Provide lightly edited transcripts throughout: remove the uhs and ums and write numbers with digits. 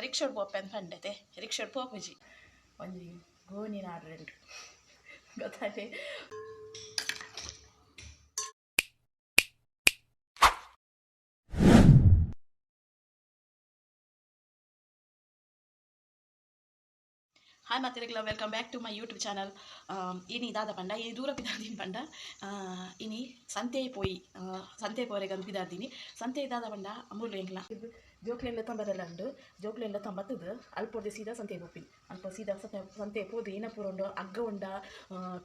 ರಿಕ್ಷಾಡ್ ಪೋಪೆ ಅಂತ ಪಂಡತೆ ರಿಕ್ಷಾಡ್ ಪೋಪುಜಿ ಒಂಜಿ ಗೋನಿ ನಾಡ್ರೆಂಡು ಗೊತ್ತಾಯ್ತೆ. ಹಾಯ್ ಮತ್ತಿರಗಿಲ್ಲ, welcome back to my YouTube channel. ಇನಿ ದಾದ ಪಂಡ ಇನಿ ದೂರ ಪಿದಾರ್ದಿನಿ ಪಂಡ ಇನಿ ಸಂತೆ ಪೋಯಿ ಸಂತೆ ಪೋರೆಗಂದು ಪಿದಾರ್ದಿನಿ ಸಂತೆ ದಾದ ಪಂಡ ಅಮೂಲ್ ಎಂಗ್ಲ ಜೋಕ್ಲೆಲ್ಲ ತಂಬರೆಲ್ಲ ಉಂಡು. ಜೋಕ್ಲೆಲ್ಲ ತಂಬತ್ತದು ಅಲ್ಪೋದೆ ಸೀದಾ ಸಂತೆ ಪೋಪಿನಿ. ಅಲ್ಪ ಸೀದಾ ಸಂತೆ ಪೋದು ಏನ ಪೂರ ಉಂಡು, ಅಗ್ಗ ಉಂಡ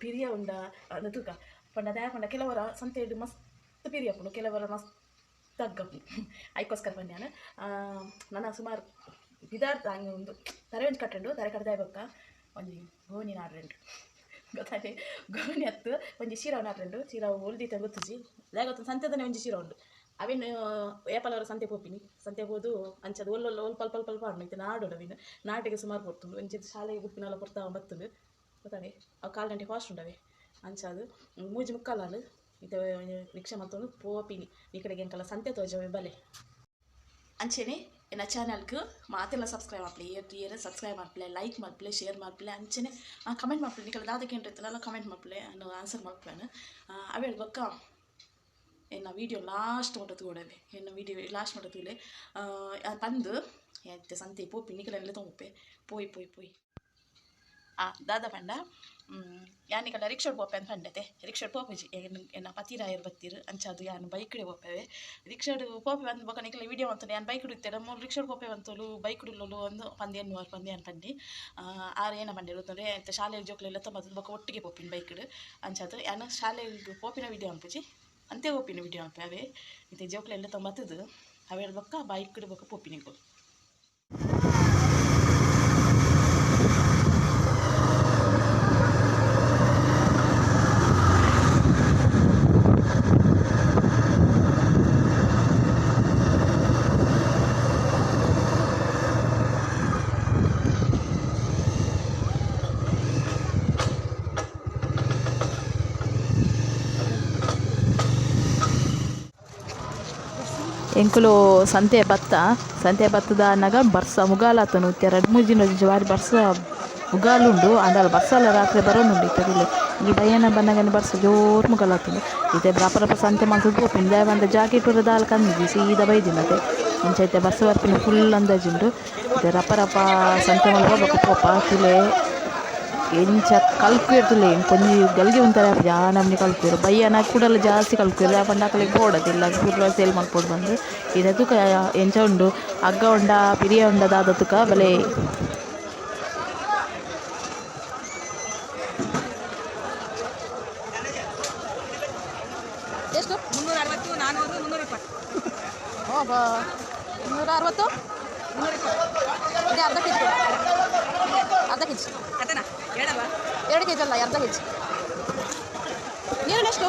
ಪಿರಿಯ ಉಂಡ ತೂಕ ಪಂಡ ದಾಯ ಪಂಡ ಕೆಲವರ ಸಂತೆ ಮಸ್ತ್ ಪಿರಿಯ ಪುಂಡು, ಕೆಲವರ ಮಸ್ತ್ ಅಗ್ಗ ಐಕೋಸ್ಕರ ಪಂಡ್ಯಾನ ನನ್ನ ಸುಮಾರು ಬಿದಾರ್ಥ ಹಂಗೆ ಒಂದು ತರೆ ಒಂಜಿ ಕಟ್ಟಂಡು ತರೆ ಕಡ್ದಾಯ ಬೊಕ್ಕ ಒಂಜಿ ಗೋನಿ ನಾಡ್ರೆಂಡು ಗೊತ್ತಾಯ್ತೆ. ಗೋನಿ ಹತ್ತು ಒಂಜಿ ಸೀರ ನಾಡ್ರೆಂಡು ಸೀರ ಒಲ್ದಿತ್ತ ಗೊತ್ತುಜಿ ಅದೇ ಗೊತ್ತು. ಸಂತೆದನೇ ಒಂಜಿ ಸೀರ ಉಂಡು ಅವೇನು ಏಪಲವರ ಸಂತೆ ಪೋಪಿನಿ. ಸಂತೆ ಹೋದು ಅಂಚದು ಒಲ್ಲೊಲ್ಲ ಒಲ್ ಪಲ್ಪ ಪಲ್ಪ ಆಡು ಇತ್ತು ನಾಡೋಡು ಅವಿನ ನಾಟಿಗೆ ಸುಮಾರು ಕೊಡ್ತುಂಡು. ಒಂಚಿ ಶಾಲೆಗೆ ಗುಪ್ಪಿನೆಲ್ಲ ಕೊಡ್ತಾ ಬತ್ತುಂಡು ಗೊತ್ತಾನೆ. ಅವು 4 ಗಂಟೆ ಫಾಸ್ಟ್ ಉಂಡವೆ ಅಂಚದು ಮೂಜಿ ಮುಕ್ಕಾಲು ಇದು ರಿಕ್ಷಾ ಮತ್ತೊಂದು ಪೋಪಿನಿ. ಈ ಕಡೆಗೆ ಎಂಕಲ್ಲ ಸಂತೆ ತೋಜವೆ ಬಲೆ ಅಂಚೆನೆ ನನ್ನ ಚಾನಲ್ಗೆ ಮಾತೆಲ್ಲ ಸಬ್ಸ್ಕ್ರೈಬ್ ಮಾಡ್ಲಿ, ಏರ್ ಸಬ್ಸ್ಕ್ರೈಬ್ ಮಾಡ್ಲೆ, ಲೈಕ್ ಮಾಡ್ಲೆ, ಶೇರ್ ಮಾಡ್ಲೆ, ಅಂಚೆನೆ ಕಮೆಂಟ್ ಮಾಡ್ಲಿ. ನಿಕಲ್ ದಾದಕ್ಕೆ ಏನಿರ್ತಲ್ಲ ಕಮೆಂಟ್ ಮಾಡ್ಲೆ, ನಾನು ಆನ್ಸರ್ ಮಾಡ್ಲೇನು ಅವೇ ಬೊಕ್ಕ ಎನ್ನ ವೀಡಿಯೋ ಲಾಸ್ಟ್ ಮಟ್ಟ ತೂಡವೆ. ಎನ್ನ ವೀಡಿಯೋ ಲಾಸ್ಟ್ ಮಟ್ಟ ತೂಲೆ ತಂದು ಆಯ್ತು ಸಂತೆ ಪೋಪಿ ನಿಕಲೆಲ್ಲ ತೊಂಪೆ ಪೋಯ್ ಪೋಯ್ ಪೋಯ್ ದಾದ ಪಂಡ ಯಾನಿಕಲ್ಲ ರಿಕ್ಷಾಡ್ ಪೋಪೆ ಅಂತ ಪಂಡತೆ ರಿಕ್ಷಾಡ್ ಪೋಪುಜಿ ಎನ್ನ ಪತಿರಾಯರು ಬತ್ತಿರು ಅಂಚದು ಯಾನು ಬೈಕ್ಡೆ ಪೋಪೆವೆ ರಿಕ್ಷಾಡ್ ಪೋಪೆ ಬಂದು ಬೊಕ್ಕ ನಿಕಲ ವೀಡಿಯೋ ಅಂತಾನೆ ಯಾನು ಬೈಕ್ ಹಿಡಿತೇನೆ ಮೂರು ರಿಕ್ಷಾಡ್ ಪೋಪೆ ಬಂತಲು ಬೈಕ್ ಹಿಡಿಲಲು ಒಂದು ಪಂದ್ಯ ಎನ್ನುವರು ಪಂದ್ಯ ಅನ್ ಪಂಡಿ ಆರು ಏನ ಪಂಡೆ ಇರುತ್ತಂದ್ರೆ ಅಂತ ಶಾಲೆಯಲ್ಲಿ ಜೋಕ್ಲೆಲ್ಲ ತುಂಬ ಬೊಕ್ಕ ಒಟ್ಟಿಗೆ ಪೋಪಿನ ಬೈಕ್ಡು ಅಂಚದು ಯಾನು ಶಾಲೆಯಲ್ಲಿ ಪೋಪಿನ ವೀಡಿಯೋ ಅನ್ಪುಜಿ ಅಂತೆ ಪೋಪಿನ ವೀಡಿಯೋ ಅನ್ಪೆ ಅವೇ ಇಂತೆ ಜೋಕ್ಲೆಲ್ಲ ತೊಂಬತ್ತದು ಅವೇ ಬೊಕ್ಕ ಬೈಕ್ಡು ಬೊಕ್ಕ ಪೋಪಿನಿಗೂ ಎಂಕುಲು ಸಂತೆ ಬತ್ತದ ಅನ್ನಗ ಬರ್ಸ ಮುಗಾಲತ್ತನು 2-3 ದಿನ ಬಾರಿ ಬರ್ಸ ಮುಗಾಲುಂಡು ಅಂದಲ್ಲ ಬರ್ಸಲ್ಲ ರಾತ್ರಿ ಬರೋನುಂಡು ಇತ್ತದಿಲ್ಲ ಈ ಭಯನ ಬನ್ನಗನೆ ಬರ್ಸ ಜೋರು ಮುಗಾಲತ್ತುಂಡು ಇತ್ತೆ ರಪ ಸಂತೆ ಮಲ್ತದ ಪೋಪಿನ ದಾಯ ಬಂದ ಜಾಕೆಟ್ ಉರ ದಾಲ್ ಕಂದಿದ್ದಿ ಸೀದಾ ಬೈದಿನತೆ ಮುಂಚೈತೆ ಬರ್ಸ ಬರ್ಪಿನ ಫುಲ್ ಅಂದಾಜುಂಡು ಇತ್ತೆ ರಪ ಸಂತೆ ಮಲ್ಕ ಪೋಪ ತುಲೆ ಎಂಚ ಕಲ್ಕುಯಿರ್ತುಲೆ ಕೊಂಚ ಗಲ್ಗೆ ಒಂಥರ ನಮ್ಮನೆ ಕಲ್ಕುಯಿರು ಬಯ್ಯನ ಕೂಡಲ್ಲ ಜಾಸ್ತಿ ಕಲ್ಕುಯಿರು ಆ ಪಂಡಾಕಲಿಗೆ ಬೋಡದಿಲ್ಲ ಕೂಡಲ ಸೇಲ್ ಮಾಡ್ಕೊಂಡು ಬಂದು ಇದು ತುಕ ಎಂಚ ಉಂಡು ಅಗ್ಗ ಉಂಡ ಪಿರಿಯ ಉಂಡ ದಾದ ತುಕ ಬಲೆ ಎಷ್ಟು 360 400 320 360 ಇದು ಅರ್ಧ ಕೆ ಜಿ ಅದೇನಾ 2 ಕೆ ಜಿ ಅಲ್ಲ ಅರ್ಧ ಕೆ ಜಿ ನೀರೆಷ್ಟು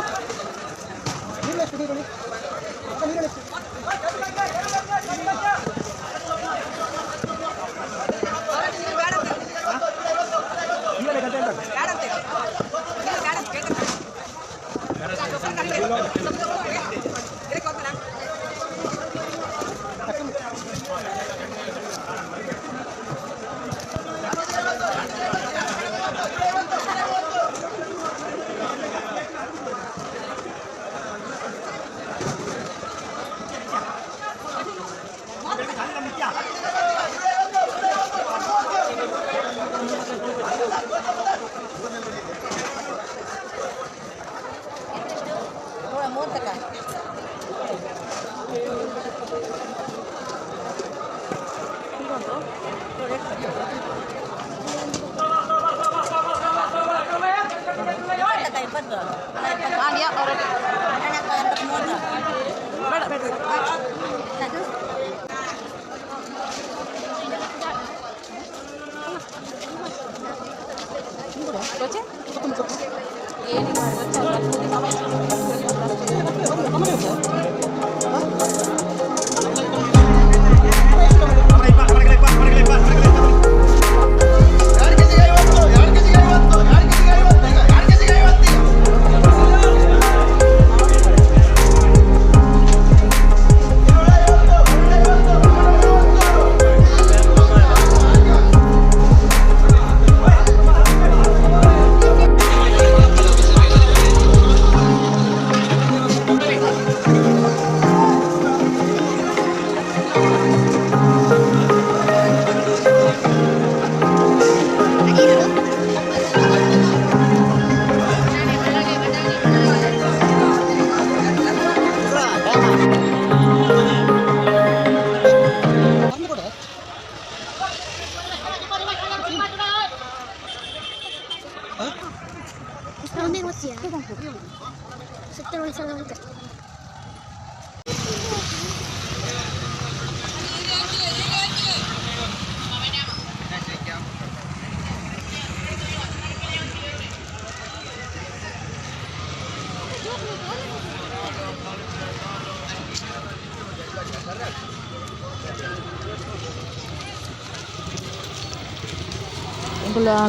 ಎಂಕುಲ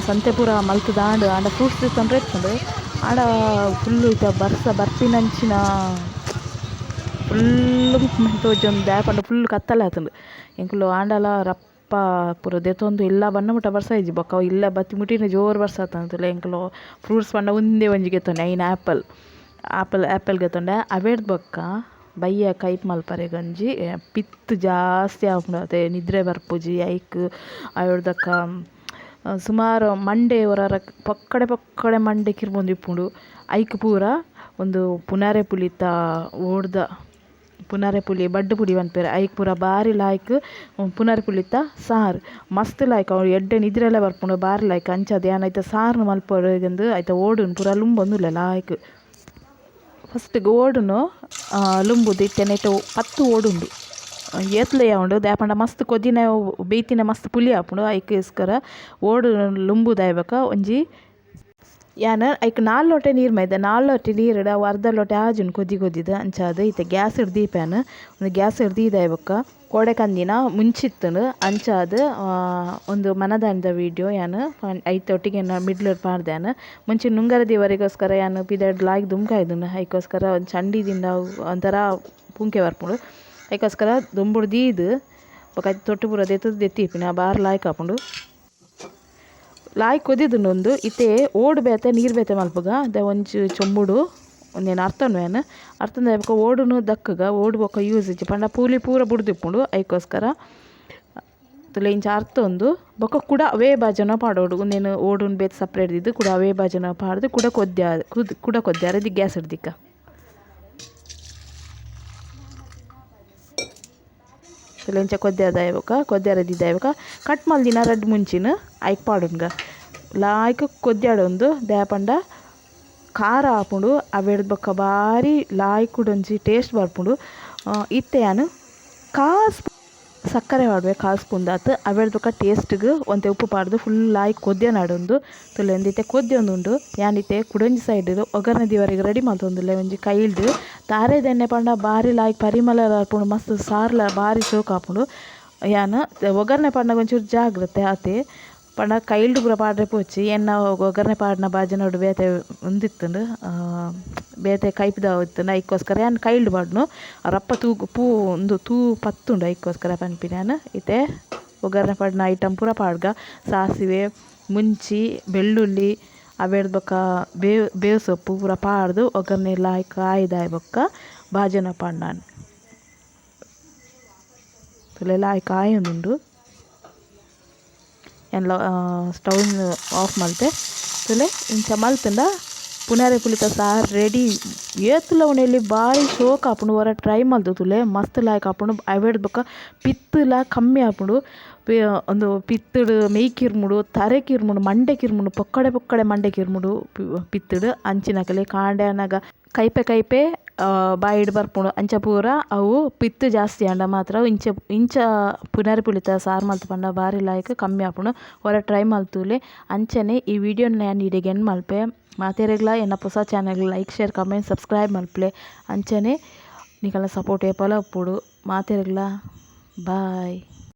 ಸಂತೆ ಪೂರ ಮಲ್ತುದ ಆಂಡ ಫ್ರೂಟ್ಸ್ ತಂದ್ರೆ ಇರ್ತಂಡು ಆಡ ಫುಲ್ಲು ಇತ ಬರ್ಪಿನಂಚಿನ ಫುಲ್ಲು ತೋಜೊಂದು ದ್ಯಾಪಂಡ ಫುಲ್ ಕತ್ತಲೆ ಆತುಂಡು ಎಂಕುಲು ಆಂಡಲ ರಪ್ಪ ಪೂರ ದೆತೊಂದು ಇಲ್ಲ ಬಣ್ಣ ಮುಟ್ಟ ಬರ್ಸ ಇಜ್ಜಿ ಬೊಕ್ಕ ಇಲ್ಲ ಬತ್ತಿ ಮುಟ್ಟಿನ ಜೋರು ಬರ್ಸ ಆತಂತುಲೆ ಎಂಕುಲು ಫ್ರೂಟ್ಸ್ ಪಂಡ ಒಂದೇ ಒಂಜಿ ಗೆತ್ತೊಂಡೆ ಐನ್ ಆ್ಯಪಲ್ ಗೆತ್ತೊಂಡೆ ಅವೇಡ್ ಬೊಕ್ಕ ಬಯ್ಯ ಕೈಪ್ ಮಲ್ಪರೆ ಗಂಜಿ ಪಿತ್ತು ಜಾಸ್ತಿ ಆಪುಂಡು ಅದೇ ನಿದ್ರೆ ಬರ್ಪುಜಿ ಐಕ್ ಅವೇಡ್ದಕ್ಕ ಸುಮಾರು ಮಂಡೆ ಹೊರ ಪೊಕ್ಕಡೆ ಮಂಡೆ ಕಿರ್ಬೊಂದಿಪ್ಪುಂಡು ಐಕ್ ಪೂರ ಒಂದು ಪುನಾರೆ ಪುಳಿತ ಓಡ್ದ ಪುನಾರೆ ಪುಳಿ ಬಡ್ಡು ಪುಡಿ ಪನ್ಪೆರ್ ಐಕ್ ಪೂರ ಬಾರಿ ಲಾಯ್ಕ್ ಪುನಾರೆ ಪುಳಿತ ಸಾರು ಮಸ್ತ್ ಲಾಯ್ಕ್ ಅವ್ರು ಎಡ್ಡೆ ನಿದ್ರೆಲ್ಲ ಬರ್ಪುಂಡು ಬಾರಿ ಲಾಯ್ಕ್ ಅಂಚದ ಏನ್ ಐತ ಸಾರ್ನು ಮಲ್ಪೊರೆಗಂದು ಐತ ಓಡುನು ಪೂರ ಲುಂಬೊಂದುಲ್ಲೆ ಲಾಯ್ಕ್ ಫಸ್ಟ್ ಓಡುನು ಲುಂಬುದು ಇಟ್ಟೆನೈತೆ 10 ಓಡುಂಡು ಏತ್ಲೆ ಉಂಡು ದಾಯಪಂಡ ಮಸ್ತ್ ಕೊದ್ದಿನ ಬೇಯ್ತಿನ ಮಸ್ತ್ ಪುಲಿ ಆಪುಂಡು ಐಕ್ ಇಸ್ಕರ ಓಡು ಲುಂಬುದಾಯ್ಬಕ ಒಂಜಿ ಯಾನ ಐಕ್ 4 ಲೋಟೆ ನೀರು ಮೈದ 4 ಲೋಟೆ ನೀರುಡ ಅರ್ಧ ಲೋಟೆ ಆಜುನ್ ಕೊದ್ದಿದ ಅಂಚಾದ ಈತ ಗ್ಯಾಸ್ ಹಿಡ್ದು ದೀಪ್ಯಾನ ಒಂದು ಗ್ಯಾಸ್ ಹಿಡ್ದು ದೀದಾಯ್ಬಕ್ಕ ಕೋಡೆ ಕಂದಿನ ಮುಂಚಿತ್ತನು ಅಂಚಾದ ಒಂದು ಮನದಾನದ ವೀಡಿಯೋ ಯಾನು ಐತೊಟ್ಟಿಗೆ ಮಿಡ್ಲ್ ಪಾಡ್ದ್ಯಾನ ಮುಂಚೆ ನುಂಗರದಿವರೆಗೋಸ್ಕರ ಯಾನು ಪಿದಡ್ ಲಾಯ್ಕ್ ದುಮ್ಕಾಯ್ದುನು ಐಕೋಸ್ಕರ ಒಂದು ಚಂಡಿದಿಂದ ಒಂಥರ ಪುಂಕೆ ಬರ್ಪುಂಡು ಐಕೋಸ್ಕರ ದೊಂಬುಡು ದೀದು ಬೊಕ ತೊಟ್ಟು ಪೂರ ದೆತ್ತಿಪಿನ ಬಾರಿ ಲಾಯ್ಕ್ ಆಪುಂಡು ಲಾಯ್ಕ್ ಕೊದ್ದಿದುಂಡು ಇತ್ತೆ ಓಡು ಬೇತೆ ನೀರು ಬೇತೆ ಮಲ್ಪಗ ಅದ ಒಂಜಿ ಚೊಂಬುಡು ಒಂದೇನು ಅರ್ಥನು ಅರ್ಥದ ಬೊಕ ಓಡುನು ದಕ್ಕಗ ಓಡು ಬೊಕ ಯೂಸ್ ಇಜ್ಜಿ ಪಂಡ ಪೂಲಿ ಪೂರ ಬುಡ್ದಿಪ್ಪುಂಡು ಐಕೋಸ್ಕರ ತುಲೆ ಇಂಚ ಅರ್ಥ ಒಂದು ಬೊಕ ಕುಡ ಅವೇ ಬಾಜನ ಪಾಡೋಡು ಒಂದೇನು ಓಡುನ್ ಬೇತೆ ಸಪ್ರೇಟ್ ದಿದ್ದು ಕುಡ ಅವೇ ಬಾಜನ ಪಾಡ್ದು ಕುಡ ಕೊದ್ಯಾರ ದಿ ಗ್ಯಾಸ್ ಹಿಡ್ದಿಕ್ಕ ತುಲೆಂಚ ಕೊದ್ಯಾರ ದಿದ್ದಾಯ್ಬಕ ಕಟ್ ಮಲ್ದಿನ ರಡ್ಡು ಮುಂಚಿನ ಐಕ್ ಪಾಡುನ್ಗ ಲಾಯ್ಕ್ ಕೊದ್ಯಾಡೊಂದು ದ್ಯಾಪಂಡ ಖಾರ ಆಪುಂಡು ಅವೆಡ್ದು ಬೊಕ್ಕ ಬಾರಿ ಲಾಯ್ಕುಡೊಂಜಿ ಟೇಸ್ಟ್ ಬರ್ಪುಂಡು ಇತ್ತೆಯಾನು ಸಕ್ಕರೆ ಪಾಡ್ವೆ 1/4 ಸ್ಪೂನ್ ದಾತ್ ಅವೆಡ್ದು ಬೊಕ್ಕ ಟೇಸ್ಟ್ಗ್ ಒಂತೆ ಉಪ್ಪು ಪಾಡ್ದು ಫುಲ್ ಲಾಯ್ಕ್ ಕೊದ್ಯನಾಡೊಂದು ತುಲೆಂದಿತ್ತೆ ಕೊದ್ಯೊಂದುಂಡು ಯಾನಿತ್ತೆ ಕುಡೊಂಜಿ ಸೈಡ್ ಒಗ್ಗರಣೆ ದಿವರೆಗೆ ರೆಡಿ ಮಲ್ತೊಂದುಲ್ಲೆ ಒಂಜಿ ಕೈಲ್ಡ್ ತಾರೆದೆಣ್ಣೆ ಪಂಡ ಬಾರಿ ಲಾಯ್ಕ್ ಪರಿಮಳ ಆಪುಂಡು ಮಸ್ತ್ ಸಾರ್ಲ ಬಾರಿ ಶೋಕ್ ಆಪುಂಡು ಯಾನ ಒಗ್ಗರಣೆ ಪಂಡ ಒಂಚೂರು ಜಾಗ್ರತೆ ಆತೆ ಪಂಡ ಕೈಲ್ಡ್ ಪೂರ ಪಾಡ್ರೆ ಪೋಚಿ ಎನ್ನ ಒಗ್ಗರಣೆ ಪಾಡ್ನ ಬಾಜನೋಡು ಬೇತೆ ಒಂದಿತ್ತುಂಡು ಬೇತೆ ಕೈಪ್ದ ಇತ್ತುಂಡು ಐಕೋಸ್ಕರ ಯಾನ್ ಕೈಲ್ಡ್ ಪಾಡ್ನು ರಪ್ಪ ಒಂದು ತೂ ಪತ್ತುಂಡು ಐಕೋಸ್ಕರ ಪನ್ಪಿನ ಯಾನ್ ಇತ್ತೆ ಒಗ್ಗರಣೆ ಪಾಡ್ನ ಐಟಮ್ ಪೂರ ಪಾಡ್ಗ ಸಾಸಿವೆ ಮುಂಚಿ ಬೆಳ್ಳುಳ್ಳಿ ಅವೆಡ್ದು ಬೊಕ್ಕ ಬೇವು ಸೊಪ್ಪು ಪೂರ ಪಾಡ್ದು ಒಗ್ಗರಣೆ ಲಾಯ್ಕ್ ಕಾಯ್ದಾಯ್ ಬೊಕ್ಕ ಬಾಜನ ಪಾಡ್ನಾನ್ ತುಲೆ ಲಾಯ್ಕ್ ಕಾಯೊಂದುಂಡು ಎಲ್ಲ ಸ್ಟವ್ ಆಫ್ ಮಲ್ತೆ ತುಲೆ ಇಂಚ ಮಲ್ತಂಡ ಪುನಾರೆ ಪುಳಿತ ಸಾರು ರೆಡಿ ಏತುಲ ಉಣೆಯಲ್ಲಿ ಬಾರಿ ಶೋಕ್ ಆಪುಂಡು ಹೊರ ಟ್ರೈ ಮಲ್ತು ತುಲೆ ಮಸ್ತ್ ಲಾಯ್ಕ್ ಆಪುಂಡು ಅವೆಡ್ ಬೊಕ್ಕ ಪಿತ್ತುಲ ಕಮ್ಮಿ ಆಪುಂಡು ಒಂದು ಪಿತ್ತುಡು ಮೇಯ್ಕಿರ್ಮುಡು ತರೆ ಕಿರ್ಮುಡು ಮಂಡೆ ಕಿರ್ಮುಡು ಪೊಕ್ಕಡೆ ಮಂಡೆ ಕಿರ್ಮುಡು ಪಿತ್ತುಡು ಅಂಚಿನಕಲೆ ಕಾಂಡ್ಯಾನಗ ಕೈಪೆ ಬಾಯಿಡ್ ಬರ್ಪುಂಡು ಅಂಚ ಪೂರ ಅವು ಪಿತ್ತು ಜಾಸ್ತಿ ಆಂಡ ಮಾತ್ರ ಇಂಚ ಪುನರ್ ಪುಳಿತ ಸಾರು ಮಲ್ತು ಪಂಡ ಬಾರಿ ಲಾಯ್ಕ್ ಕಮ್ಮಿ ಆಪುಂಡು ಹೊರ ಟ್ರೈ ಮಲ್ತುಲೆ ಅಂಚನೆ ಈ ವಿಡಿಯೋನ ನಾನು ಇಡೆಗೆ ಎನ್ ಮಲ್ಪೆ ಮಾತೆರೆಗ್ಲ ಎನ್ನ ಹೊಸ channel like share comment subscribe ಮಲ್ಪಲೆ ಅಂಚನೆ ನಿಕಲ ಸಪೋರ್ಟ್ ಏಪಲ ಉಪ್ಪುಡು ಮಾತೆರೆಗ್ಲ ಬಾಯ್.